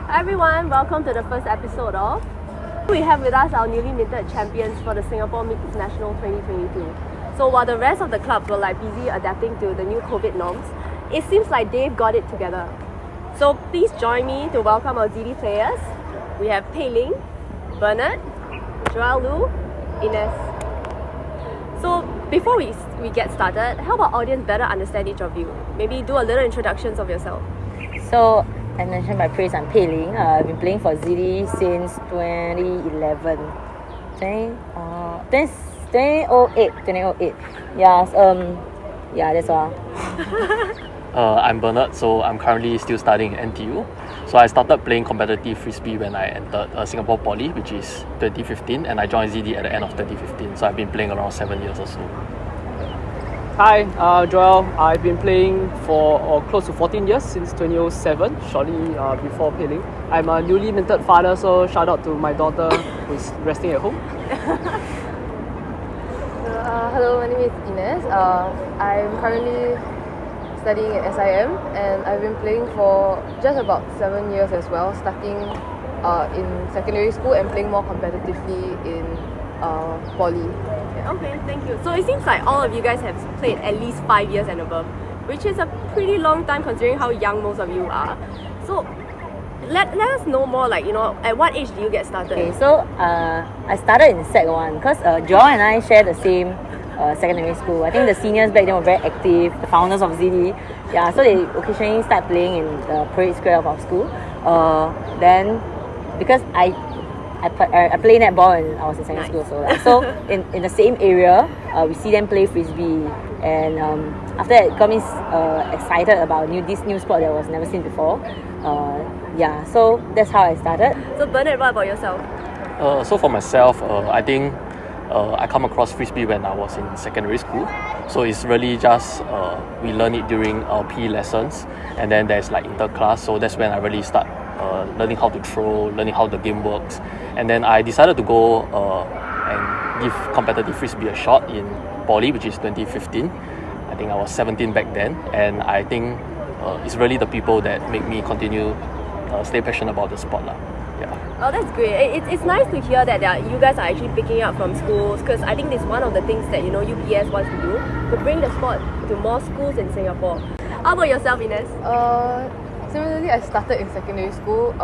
Hi everyone, welcome to the first episode of... We have with us our newly minted champions for the Singapore Mixed National 2022. So while the rest of the clubs were busy adapting to the new COVID norms, it seems like they've got it together. So please join me to welcome our ZD players. We have Pei Ling, Bernard, Joel Lu, Ines. So before we get started, help our audience better understand each of you. Maybe do a little introductions of yourself. So, I mentioned my praise, I'm Pei Ling. I've been playing for ZD since 2011. 2008. Yeah, that's all. I'm Bernard, so I'm currently still studying at NTU. So I started playing competitive frisbee when I entered Singapore Poly, which is 2015, and I joined ZD at the end of 2015. So I've been playing around 7 years or so. Hi, Joel. I've been playing for close to 14 years since 2007, shortly before Pei Ling. I'm a newly minted father, so shout out to my daughter who's resting at home. Hello, my name is Ines. I'm currently studying at SIM and I've been playing for just about 7 years as well, starting in secondary school and playing more competitively in Poly. Okay, thank you. So it seems like all of you guys have played at least 5 years and above, which is a pretty long time considering how young most of you are. So let us know more, at what age do you get started? Okay, so I started in Sec 1 because Joel and I share the same secondary school. I think the seniors back then were very active, the founders of ZD. Yeah, so they occasionally start playing in the parade square of our school. Then, because I played netball when I was in secondary school, so in the same area, we see them play frisbee, and after that, it got me excited about this new sport that was never seen before. So that's how I started. So Bernard, what about yourself? So for myself, I think I come across frisbee when I was in secondary school. So it's really just we learn it during our PE lessons, and then there's inter-class. So that's when I really start learning how to throw, learning how the game works. And then I decided to go and give competitive frisbee a shot in Poly, which is 2015. I think I was 17 back then, and I think it's really the people that make me continue stay passionate about the sport. Yeah. Oh, that's great. It's nice to hear that you guys are actually picking up from schools, because I think it's one of the things that UPS wants to do, to bring the sport to more schools in Singapore. How about yourself, Ines? Similarly, I started in secondary school.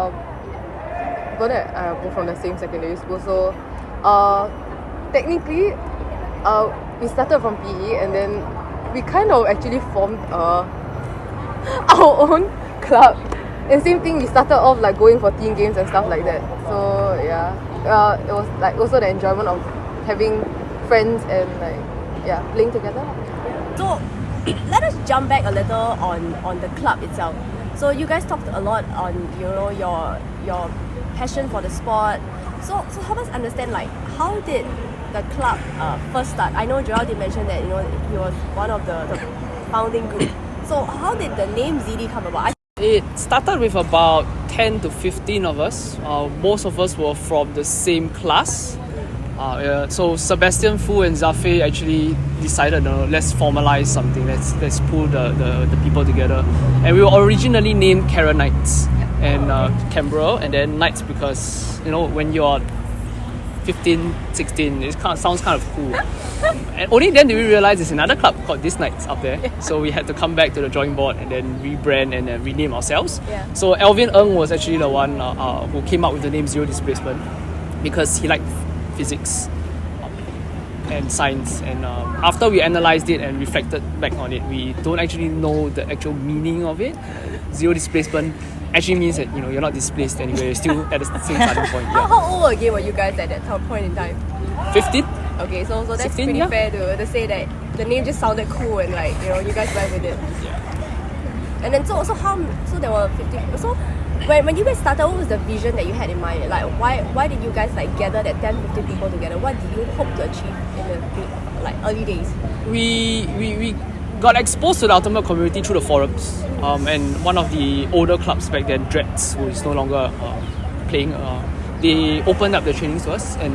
Bernard and I are both from the same secondary school, so technically we started from PE and then we kind of actually formed our own club. And same thing, we started off going for team games and stuff like that. So yeah, it was also the enjoyment of having friends and playing together. So let us jump back a little on the club itself. So you guys talked a lot on your passion for the sport. So help us understand how did the club first start? I know Joel did mention that he was one of the founding group. So how did the name ZD come about? It started with about 10 to 15 of us. Most of us were from the same class. So Sebastian, Fu and Zafei actually decided, let's formalize something. Let's pull the people together. And we were originally named Kara Knights and Canberra, and then Knights because when you're 15, 16, it sounds kind of cool. And only then did we realize there's another club called This Knights up there. So we had to come back to the drawing board and then rebrand and then rename ourselves. Yeah. So Alvin Ng was actually the one who came up with the name Zero Displacement because he liked physics and science, and after we analysed it and reflected back on it, we don't actually know the actual meaning of it. Zero displacement actually means that you're not displaced anywhere, you're still at the same starting point. Yeah. How old again were you guys at that point in time? 15. Okay, so that's 16, pretty yeah. fair to say that the name just sounded cool and you guys went with it. Yeah. And then so there were 50 people. So when you guys started, what was the vision that you had in mind? Why did you guys gather that 10-15 people together? What did you hope to achieve in the early days? We got exposed to the ultimate community through the forums, and one of the older clubs back then, Dreads, who is no longer playing, they opened up the trainings to us and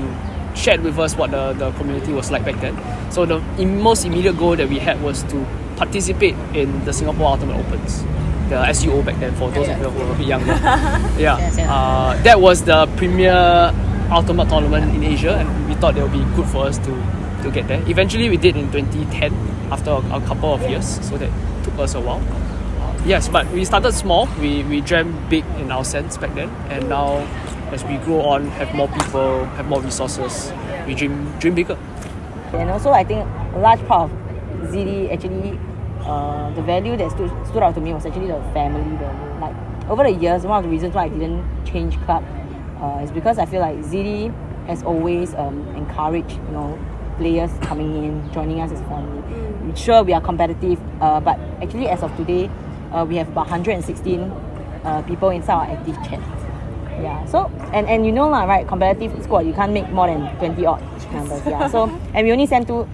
shared with us what the community was like back then. So the most immediate goal that we had was to participate in the Singapore Ultimate Opens. the SEO back then, for those of you who are a bit younger. Yeah. Yes, yeah. That was the premier ultimate tournament in Asia, and we thought it would be good for us to get there. Eventually we did in 2010 after a couple of years, so that took us a while. Yes, but we started small. We dreamt big in our sense back then, and now as we grow on, have more people, have more resources, we dream bigger. And also, I think a large part of ZD actually, the value that stood out to me was actually the family value. Like over the years, one of the reasons why I didn't change club is because I feel like ZD has always encouraged, players coming in, joining us as family. Sure, we are competitive, but actually as of today, we have about 116 people inside our active chat. Yeah, so and right, competitive squad, you can't make more than 20 odd numbers. Yeah, so and we only sent two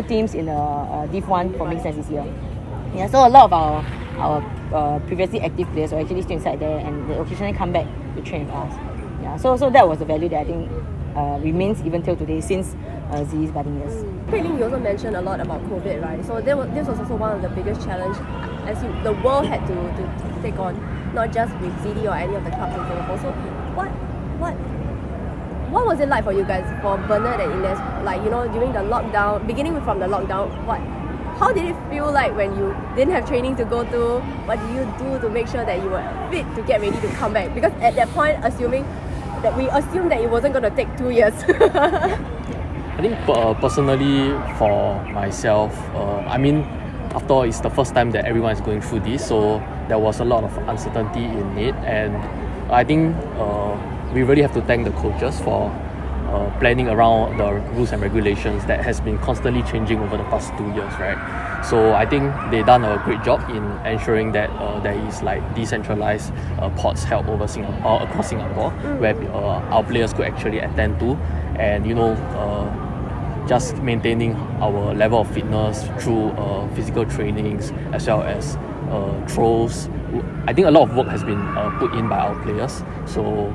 teams in the Div 1 for mixed match this year. Yeah, so a lot of our previously active players are actually still inside there, and they occasionally come back to train with us. Yeah, so that was the value that I think remains even till today since Z's budding years. Pei Ling, you also mentioned a lot about COVID, right? So this was also one of the biggest challenges as the world had to take on, not just with ZD or any of the clubs in Singapore. So what was it like for you guys, for Bernard and Ines, like, during the lockdown, beginning from the lockdown, how did it feel like when you didn't have training to go to? What did you do to make sure that you were fit to get ready to come back? Because at that point, we assumed that it wasn't going to take 2 years. I think personally for myself, after all, it's the first time that everyone is going through this, so there was a lot of uncertainty in it, and I think we really have to thank the coaches for planning around the rules and regulations that has been constantly changing over the past 2 years, right? So I think they done a great job in ensuring that there is like decentralized pods held over across Singapore, where our players could actually attend to, and just maintaining our level of fitness through physical trainings as well as throws. I think a lot of work has been put in by our players, so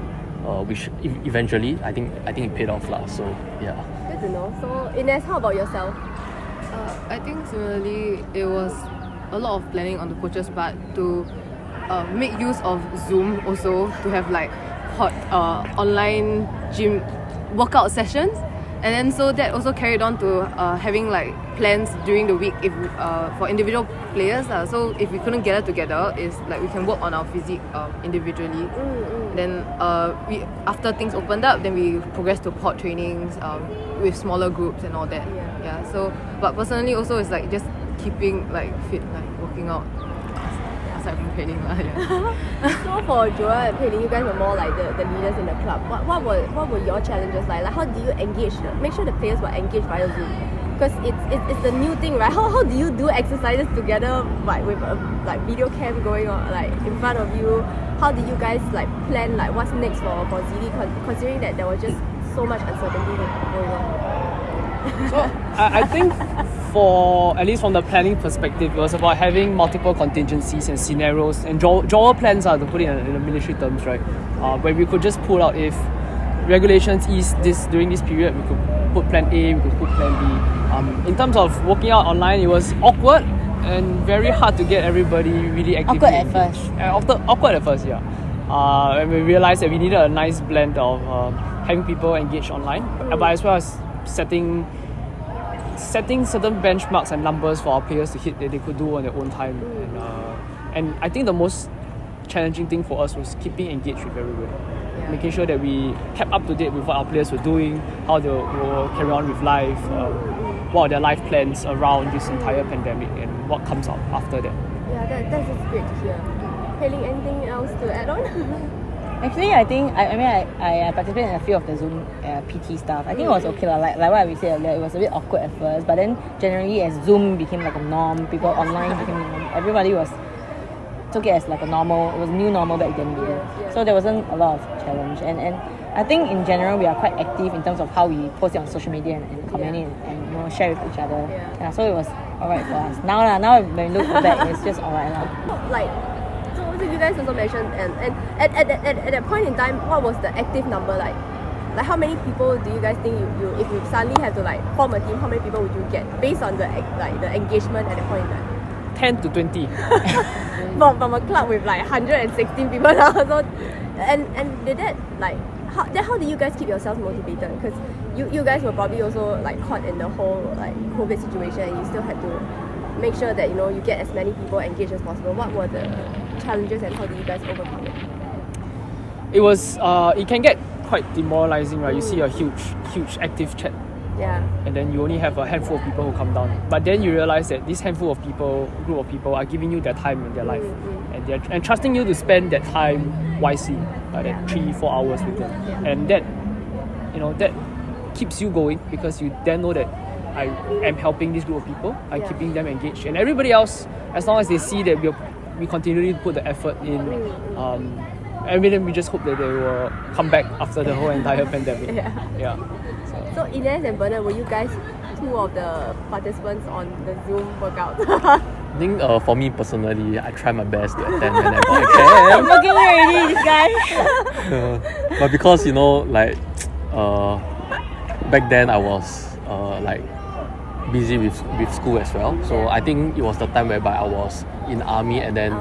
which eventually I think it paid off lah. So yeah. Good to know. So Ines, how about yourself? I think similarly, it was a lot of planning on the coach's part to make use of Zoom also, to have like online gym workout sessions. And then so that also carried on to having like plans during the week if for individual players. So if we couldn't gather together, is like we can work on our physique individually. Then we, after things opened up, then we progressed to pod trainings with smaller groups and all that. Yeah. So but personally also it's like just keeping like fit, like working out aside from training. So for Joel and Pei Ling, you guys were more like the leaders in the club. What were your challenges like? Like how do you engage? Make sure the players were engaged via Zoom, because it's the new thing, right? How do you do exercises together, like with a like video cam going on like in front of you? How do you guys like plan like what's next for ZD, considering that there was just so much uncertainty going on? So I think for at least from the planning perspective, it was about having multiple contingencies and scenarios and draw plans, to put it in the military terms, right? Where we could just pull out if regulations ease this during this period, we could put plan A, we could put plan B. In terms of working out online, it was awkward and very hard to get everybody really active. Awkward at first. Awkward at first, yeah. And we realized that we needed a nice blend of having people engage online, but as well as setting certain benchmarks and numbers for our players to hit that they could do on their own time. And I think the most challenging thing for us was keeping engaged with everybody. Making sure that we kept up to date with what our players were doing, how they will carry on with life, what are their life plans around this entire pandemic, and what comes out after that. Yeah, that's just great to hear. Pei Ling, anything else to add on? Actually, I think I participated in a few of the Zoom PT stuff. I think it was okay lah. Like what we said earlier, it was a bit awkward at first, but then generally as Zoom became like a norm, people online became everybody took it as like a normal. It was new normal back then. So there wasn't a lot of challenge, and I think in general we are quite active in terms of how we post it on social media and comment it and share with each other. Yeah, so it was alright for us. Now when we look back, it's just alright lah. Like. So you guys also mentioned, and at that point in time, what was the active number like? Like how many people do you guys think you if you suddenly have to like form a team, how many people would you get based on the engagement at that point in time? 10 to 20. from a club with like 116 people now. So, and did that like how did you guys keep yourselves motivated? Because you guys were probably also like caught in the whole like COVID situation, and you still had to make sure that you get as many people engaged as possible. What were the challenges and how did you guys overcome it? It was it can get quite demoralizing, right? You see a huge active chat, and then you only have a handful of people who come down. But then you realize that this handful of people, group of people, are giving you their time in their life, and trusting you to spend that time wisely, that 3-4 hours with them, and that that keeps you going, because you then know that I am helping this group of people, I'm keeping them engaged, and everybody else, as long as they see that we continually put the effort in. And then we just hope that they will come back after the whole entire pandemic. So Ines and Bernard, were you guys two of the participants on the Zoom workout? I think for me personally, I try my best to attend whenever I can. I'm looking already, this guy. But because like back then I was like busy with school as well. So I think it was the time whereby I was in army and then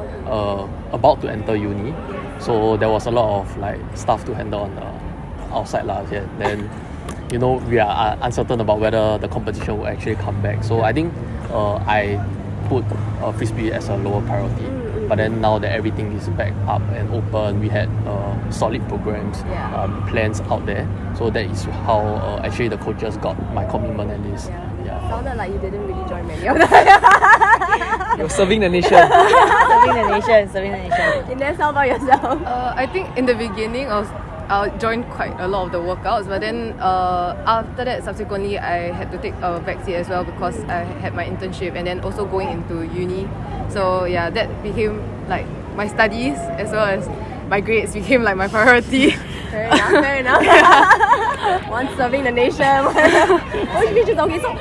about to enter uni. So there was a lot of like stuff to handle on the outside lah. Yeah. Then we are uncertain about whether the competition will actually come back. So I think I put frisbee as a lower priority. But then now that everything is back up and open, we had solid programs, plans out there. So that is how actually the coaches got my commitment at least. Sounded like you didn't really join many of them. You're serving the nation. serving the nation. Ines, how about yourself? I think in the beginning I joined quite a lot of the workouts, but then after that, subsequently, I had to take a backseat as well because I had my internship and then also going into uni. So yeah, that became like my studies as well as my grades became like my priority. Fair enough. One serving the nation. Okay, so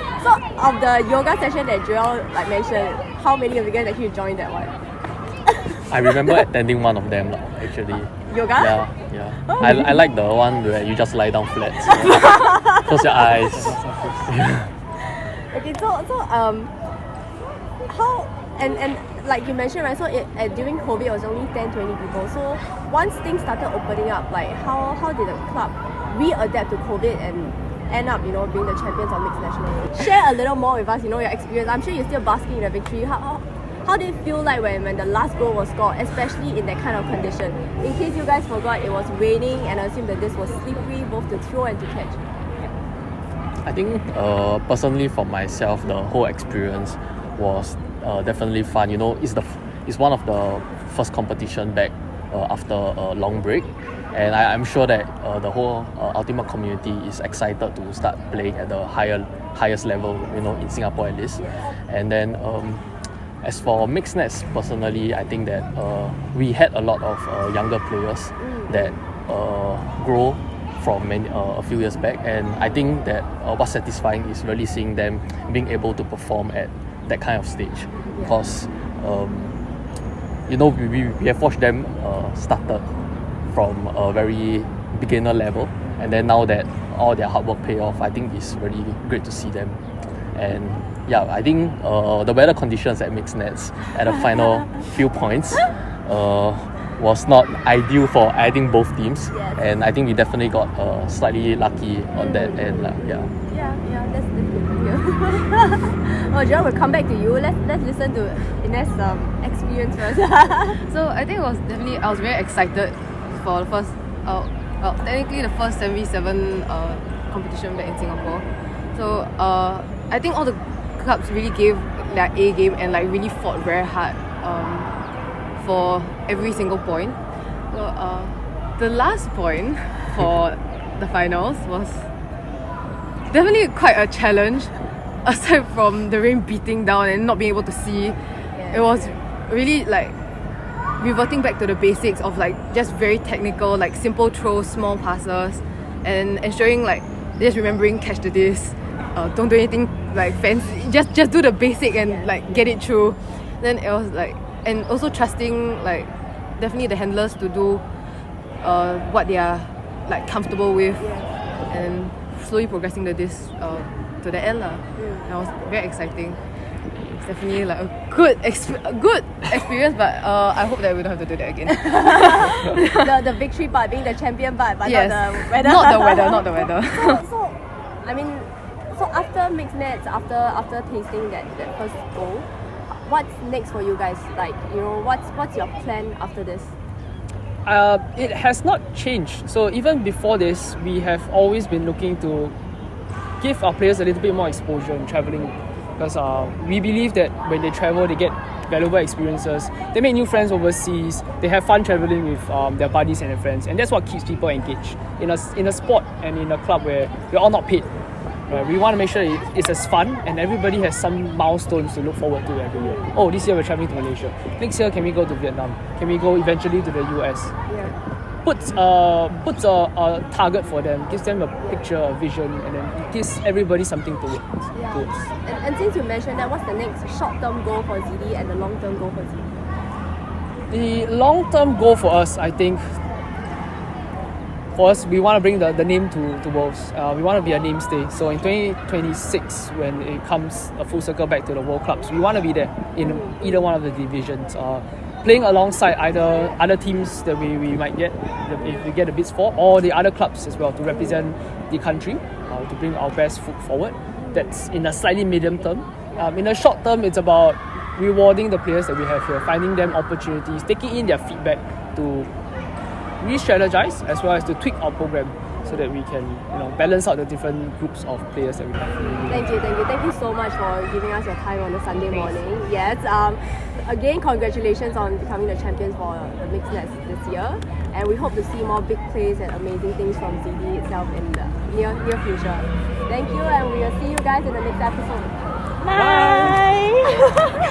of the yoga session that Joel like mentioned, how many of you guys actually joined that one? I remember attending one of them actually. Yoga? Yeah. I like the one where you just lie down flat. Close your eyes. Okay, so how and like you mentioned, right? So during COVID, it was only 10-20 people. So once things started opening up, like how did the club readapt to COVID and end up, being the champions of mixed nationals? Share a little more with us, your experience. I'm sure you're still basking in the victory. How did it feel like when the last goal was scored, especially in that kind of condition? In case you guys forgot, it was raining, and I assume that this was slippery both to throw and to catch. I think personally for myself, the whole experience was definitely fun. It's one of the first competition back after a long break, and I'm sure that the whole ultimate community is excited to start playing at the highest level, in Singapore at least. And then as for mixed nets, personally, I think that we had a lot of younger players that grow from a few years back, and I think that what's satisfying is really seeing them being able to perform at that kind of stage, because we have watched them started from a very beginner level, and then now that all their hard work pay off, I think it's really great to see them. And I think the weather conditions at mixed nets at the final few points was not ideal for adding both teams, and I think we definitely got slightly lucky on that end. That's good to hear. Well, Joel, we'll come back to you. Let's listen to Ines' experience first. So I think I was very excited for the first, technically the first 77 competition back in Singapore. So I think all the clubs really gave their A game and like really fought very hard for every single point. So the last point for the finals was definitely quite a challenge. Aside from the rain beating down and not being able to see, it was really like reverting back to the basics of like just very technical, like simple throws, small passes, and ensuring like just remembering catch the disc. Don't do anything like fancy, just do the basic and like get it through. Then it was like, and also trusting like definitely the handlers to do what they are like comfortable with, and slowly progressing the disc to the end lah. That was very exciting. It's definitely like a good experience, but I hope that we don't have to do that again. The victory part, being the champion part, but Yes. not the weather. Not the weather. So, I mean, so after mixed nets, after tasting that first goal, what's next for you guys? Like, you know, what's your plan after this? It has not changed. So even before this, we have always been looking to give our players a little bit more exposure in traveling, because we believe that when they travel, they get valuable experiences. They make new friends overseas. They have fun traveling with their buddies and their friends, and that's what keeps people engaged in a sport and in a club where we're all not paid. We want to make sure it's as fun and everybody has some milestones to look forward to every year. Oh, this year we're traveling to Malaysia. Next year, can we go to Vietnam? Can we go eventually to the US? Yeah. Puts a target for them, gives them a picture, a vision, and then it gives everybody something to work towards. And since you mentioned that, what's the next short-term goal for ZD and the long-term goal for ZD? The long-term goal for us, I think, for us, we want to bring the name to Worlds. We want to be a name stay. So in 2026, when it comes a full circle back to the World Clubs, we want to be there in either one of the divisions. Playing alongside either other teams that we might get, if we get the bids for, or the other clubs as well, to represent the country, to bring our best foot forward. That's in a slightly medium term. In a short term, it's about rewarding the players that we have here, finding them opportunities, taking in their feedback to re-strategize as well as to tweak our program so that we can balance out the different groups of players that we have. Thank you so much for giving us your time on a Sunday morning. Yes. Again, congratulations on becoming the champions for the mixed nets this year, and we hope to see more big plays and amazing things from ZD itself in the near future. Thank you, and we will see you guys in the next episode. Bye.